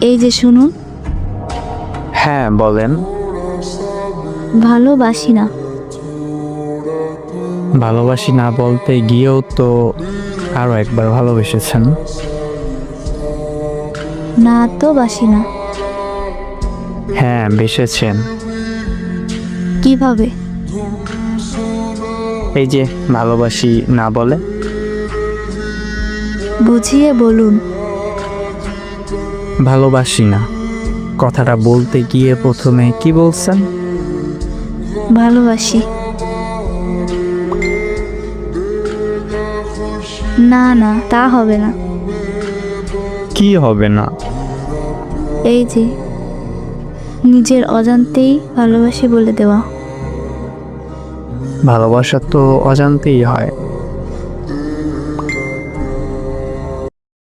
এই যে শুনুন, হ্যাঁ বলেন। ভালোবাসি না। ভালোবাসি না বলতে গিয়েও তো আরো একবার ভালোবেসেছেন। না তো বাসি না। হ্যাঁ বেসেছেন। কিভাবে? এই যে ভালোবাসি না বলে। বুঝিয়ে বলুন। ভালোবাসি না কথাটা বলতে গিয়ে প্রথমে কি বলছেন? ভালোবাসি। না না, তা হবে না। কি হবে না? এই যে নিজের অজান্তেই ভালোবাসি বলে দেওয়া। ভালোবাসা তো অজান্তেই হয়।